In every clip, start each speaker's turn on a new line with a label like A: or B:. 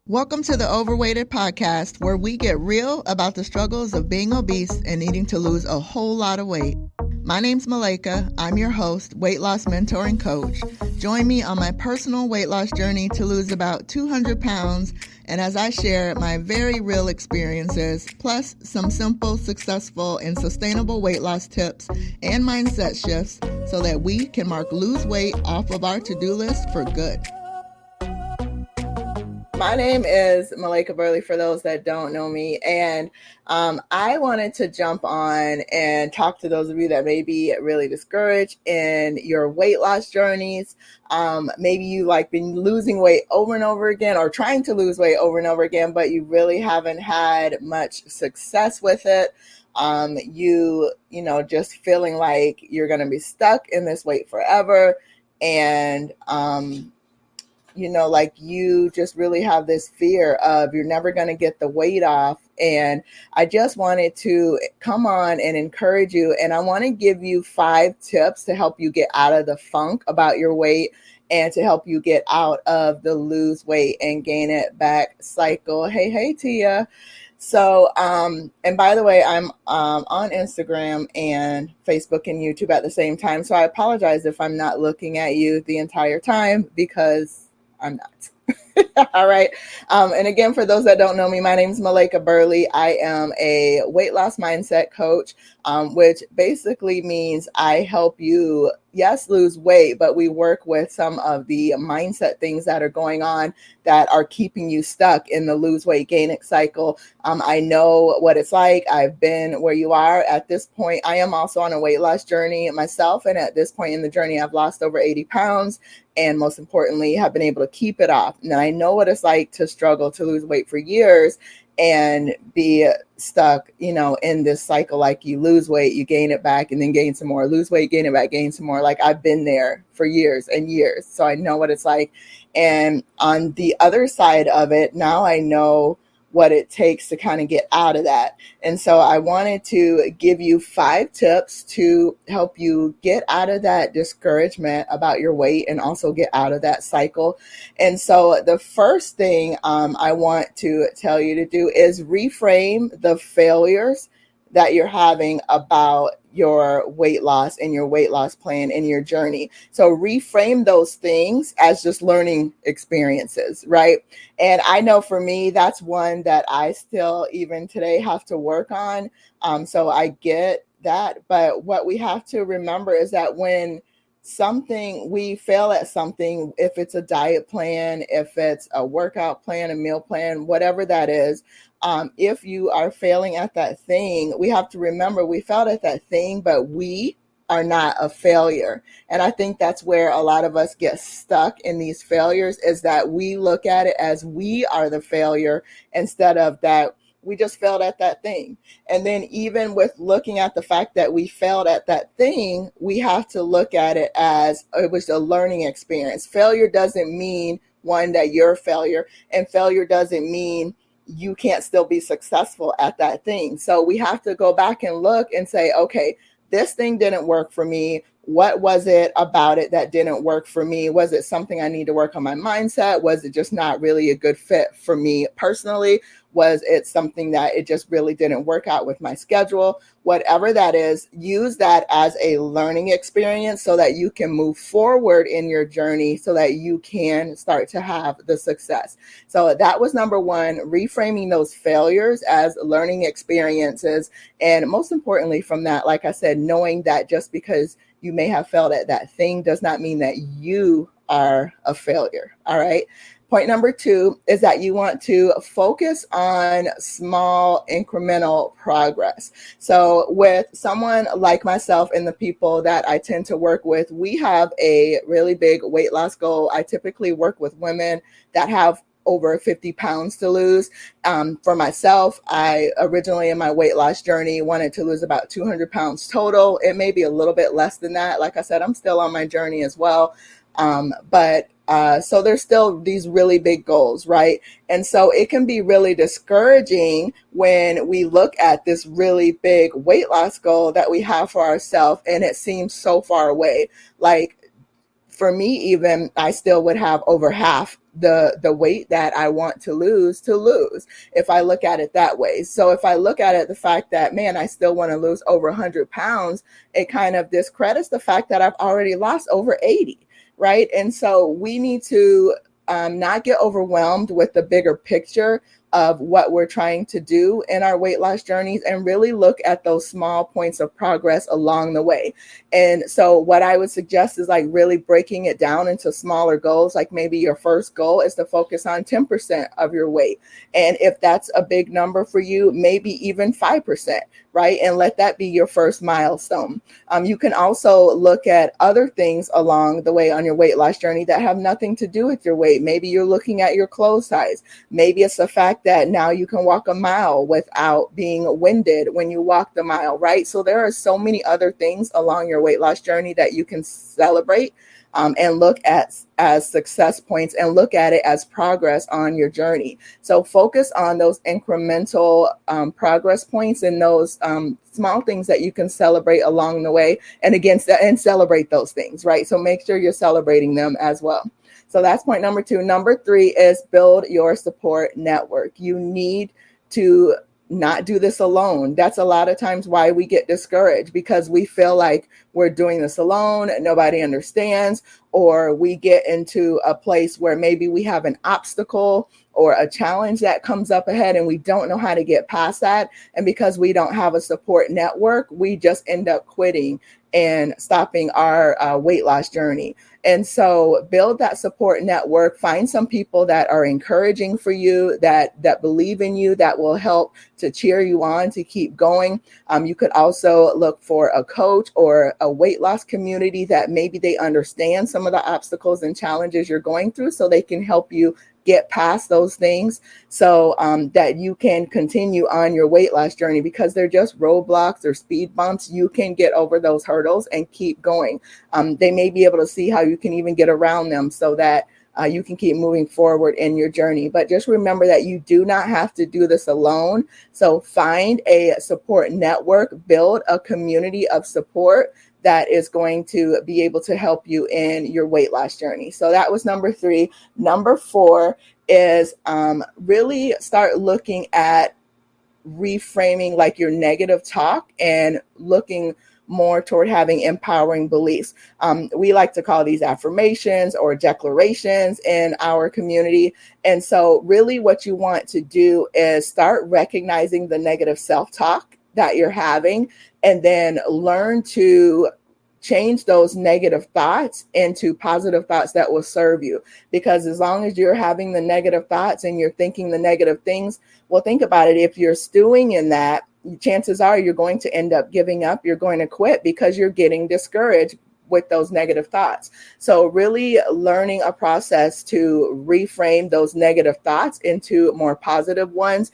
A: Welcome to the Overweighted Podcast, where we get real about the struggles of being obese and needing to lose a whole lot of weight. My name's Malaika. I'm your host, weight loss mentor and coach. Join me on my personal weight loss journey to lose about 200 pounds, and as I share my very real experiences, plus some simple, successful, and sustainable weight loss tips and mindset shifts so that we can mark lose weight off of our to-do list for good. My name is Malaika Burley, for those that don't know me, and I wanted to jump on and talk to those of you that may be really discouraged in your weight loss journeys. Maybe you been losing weight over and over again, or trying to lose weight over and over again, but you really haven't had much success with it. You just feeling like you're going to be stuck in this weight forever, and you just really have this fear of you're never going to get the weight off. And I just wanted to come on and encourage you. And I want to give you 5 tips to help you get out of the funk about your weight and to help you get out of the lose weight and gain it back cycle. Hey, Tia. So, and by the way, I'm on Instagram and Facebook and YouTube at the same time. So I apologize if I'm not looking at you the entire time, because I'm not. All right. And again, for those that don't know me, my name is Malaika Burley. I am a weight loss mindset coach, which basically means I help you, yes, lose weight, but we work with some of the mindset things that are going on that are keeping you stuck in the lose weight, gain it cycle. I know what it's like. I've been where you are at this point. I am also on a weight loss journey myself. And at this point in the journey, I've lost over 80 pounds. And most importantly, have been able to keep it off. Now, I know what it's like to struggle to lose weight for years and be stuck, in this cycle. Like, you lose weight, you gain it back, and then gain some more, lose weight, gain it back, gain some more. Like, I've been there for years and years. So I know what it's like. And on the other side of it, now I know what it takes to kind of get out of that. And so I wanted to give you 5 tips to help you get out of that discouragement about your weight and also get out of that cycle. And so the first thing I want to tell you to do is reframe the failures that you're having about your weight loss and your weight loss plan and your journey. So reframe those things as just learning experiences, right? And I know for me, that's one that I still even today have to work on. So I get that. But what we have to remember is that when we fail at something, if it's a diet plan, if it's a workout plan, a meal plan, whatever that is, if you are failing at that thing, we have to remember we failed at that thing, but we are not a failure. And I think that's where a lot of us get stuck in these failures, is that we look at it as we are the failure instead of that we just failed at that thing. And then even with looking at the fact that we failed at that thing, we have to look at it as it was a learning experience. Failure doesn't mean, one, that you're a failure, and failure doesn't mean you can't still be successful at that thing. So we have to go back and look and say, okay, this thing didn't work for me. What was it about it that didn't work for me? Was it something I need to work on my mindset? Was it just not really a good fit for me personally? Was it something that it just really didn't work out with my schedule? Whatever that is, use that as a learning experience so that you can move forward in your journey so that you can start to have the success. So that was number 1, reframing those failures as learning experiences. And most importantly from that, like I said, knowing that just because you may have failed at that thing does not mean that you are a failure. All right. Point number 2 is that you want to focus on small incremental progress. So with someone like myself and the people that I tend to work with, we have a really big weight loss goal. I typically work with women that have over 50 pounds to lose. For myself, I originally in my weight loss journey wanted to lose about 200 pounds total. It may be a little bit less than that. Like I said, I'm still on my journey as well. So there's still these really big goals, right? And so it can be really discouraging when we look at this really big weight loss goal that we have for ourselves and it seems so far away. Like, for me, even I still would have over half the weight that I want to lose if I look at it that way. So if I look at it, the fact that, man, I still want to lose over 100 pounds, it kind of discredits the fact that I've already lost over 80, right? And so we need to not get overwhelmed with the bigger picture of what we're trying to do in our weight loss journeys, and really look at those small points of progress along the way. And so what I would suggest is like really breaking it down into smaller goals. Like maybe your first goal is to focus on 10% of your weight. And if that's a big number for you, maybe even 5%, right? And let that be your first milestone. You can also look at other things along the way on your weight loss journey that have nothing to do with your weight. Maybe you're looking at your clothes size. Maybe it's the fact that now you can walk a mile without being winded when you walk the mile, right? So there are so many other things along your weight loss journey that you can celebrate and look at as success points, and look at it as progress on your journey. So focus on those incremental progress points and those small things that you can celebrate along the way, and again, and celebrate those things, right? So make sure you're celebrating them as well. So that's point number 2. Number 3 is build your support network. You need to not do this alone. That's a lot of times why we get discouraged, because we feel like we're doing this alone and nobody understands, or we get into a place where maybe we have an obstacle or a challenge that comes up ahead and we don't know how to get past that. And because we don't have a support network, we just end up quitting and stopping our weight loss journey. And so build that support network. Find some people that are encouraging for you, that believe in you, that will help to cheer you on to keep going. You could also look for a coach or a weight loss community that maybe they understand some of the obstacles and challenges you're going through, so they can help you get past those things, so that you can continue on your weight loss journey, because they're just roadblocks or speed bumps. You can get over those hurdles and keep going. They may be able to see how you can even get around them, so that you can keep moving forward in your journey. But just remember that you do not have to do this alone. So find a support network, build a community of support that is going to be able to help you in your weight loss journey. So that was number 3. Number 4 is really start looking at reframing like your negative talk and looking more toward having empowering beliefs. We like to call these affirmations or declarations in our community. And so really what you want to do is start recognizing the negative self-talk that you're having, and then learn to change those negative thoughts into positive thoughts that will serve you. Because as long as you're having the negative thoughts and you're thinking the negative things, well, think about it. If you're stewing in that, chances are you're going to end up giving up. You're going to quit because you're getting discouraged with those negative thoughts. So really learning a process to reframe those negative thoughts into more positive ones.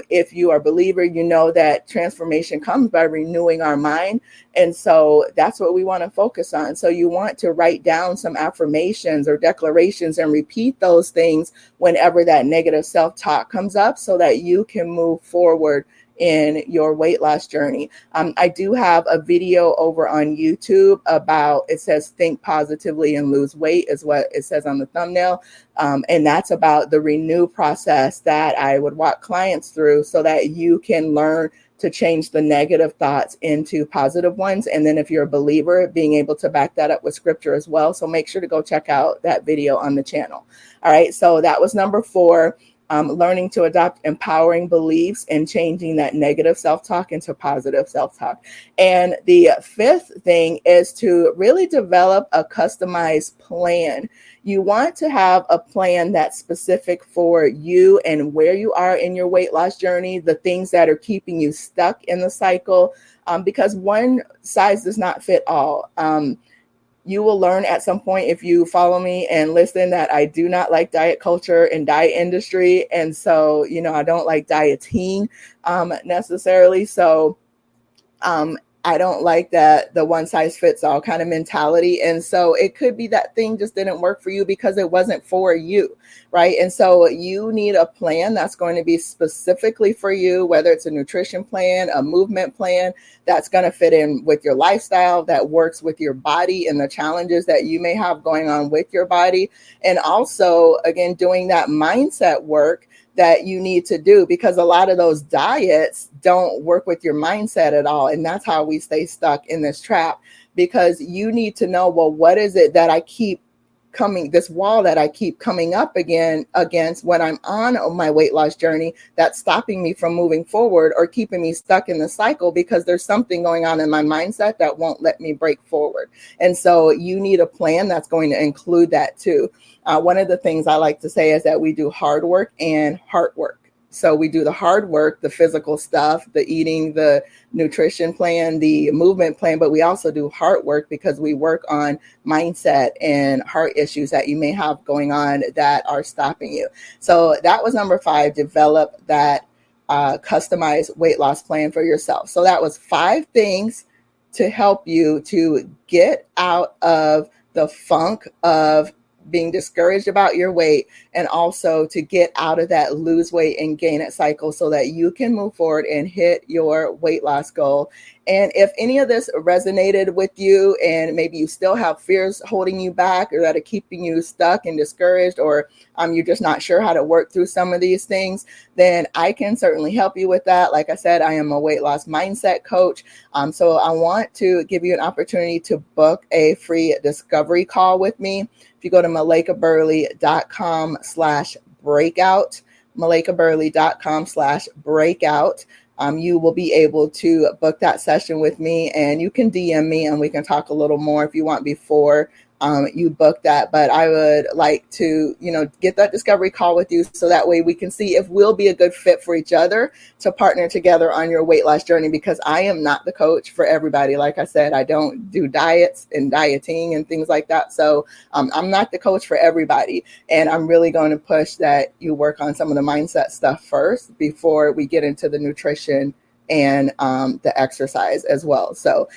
A: If you are a believer, you know that transformation comes by renewing our mind. And so that's what we want to focus on. So you want to write down some affirmations or declarations and repeat those things whenever that negative self-talk comes up, so that you can move forward in your weight loss journey. I do have a video over on YouTube about, it says think positively and lose weight is what it says on the thumbnail. And that's about the renew process that I would walk clients through, so that you can learn to change the negative thoughts into positive ones. And then if you're a believer, being able to back that up with scripture as well. So make sure to go check out that video on the channel. All right. So that was number 4. Learning to adopt empowering beliefs and changing that negative self-talk into positive self-talk. And the 5th thing is to really develop a customized plan. You want to have a plan that's specific for you and where you are in your weight loss journey, the things that are keeping you stuck in the cycle, because one size does not fit all. You will learn at some point, if you follow me and listen, that I do not like diet culture and diet industry. And so, I don't like dieting necessarily. So I don't like that the one size fits all kind of mentality. And so it could be that thing just didn't work for you because it wasn't for you. right? And so you need a plan that's going to be specifically for you, whether it's a nutrition plan, a movement plan that's going to fit in with your lifestyle, that works with your body and the challenges that you may have going on with your body. And also, again, doing that mindset work that you need to do, because a lot of those diets don't work with your mindset at all. And that's how we stay stuck in this trap, because you need to know, well, what is it that I keep this wall that I keep coming up against when I'm on my weight loss journey that's stopping me from moving forward or keeping me stuck in the cycle, because there's something going on in my mindset that won't let me break forward. And so you need a plan that's going to include that too. One of the things I like to say is that we do hard work and heart work. So we do the hard work, the physical stuff, the eating, the nutrition plan, the movement plan, but we also do heart work because we work on mindset and heart issues that you may have going on that are stopping you. So that was number 5, develop that customized weight loss plan for yourself. So that was 5 things to help you to get out of the funk of being discouraged about your weight, and also to get out of that lose weight and gain it cycle so that you can move forward and hit your weight loss goal. And if any of this resonated with you, and maybe you still have fears holding you back or that are keeping you stuck and discouraged, or you're just not sure how to work through some of these things, then I can certainly help you with that. Like I said, I am a weight loss mindset coach. So I want to give you an opportunity to book a free discovery call with me. If you go to malaikaburley.com/breakout, malaikaburley.com/breakout, you will be able to book that session with me, and you can DM me and we can talk a little more if you want before you book that. But I would like to, get that discovery call with you so that way we can see if we'll be a good fit for each other to partner together on your weight loss journey, because I am not the coach for everybody. Like I said, I don't do diets and dieting and things like that. So I'm not the coach for everybody. And I'm really going to push that you work on some of the mindset stuff first before we get into the nutrition and the exercise as well. So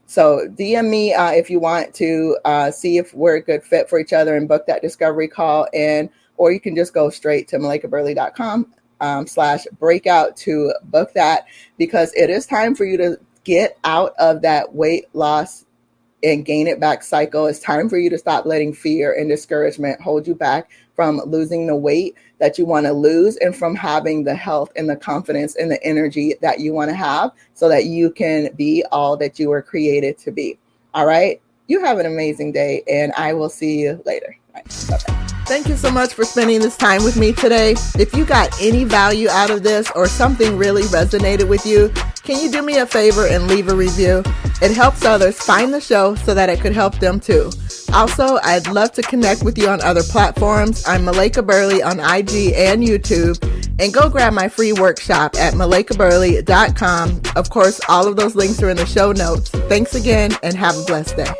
A: DM me if you want to see if we're a good fit for each other and book that discovery call. Or you can just go straight to malaikaburley.com/breakout to book that, because it is time for you to get out of that weight loss and gain it back cycle. It's time for you to stop letting fear and discouragement hold you back from losing the weight that you want to lose, and from having the health and the confidence and the energy that you want to have so that you can be all that you were created to be. All right. You have an amazing day, and I will see you later. All right. Bye-bye. Thank you so much for spending this time with me today. If you got any value out of this or something really resonated with you, can you do me a favor and leave a review? It helps others find the show so that it could help them too. Also, I'd love to connect with you on other platforms. I'm Malaika Burley on IG and YouTube. And go grab my free workshop at malaikaburley.com. Of course, all of those links are in the show notes. Thanks again, and have a blessed day.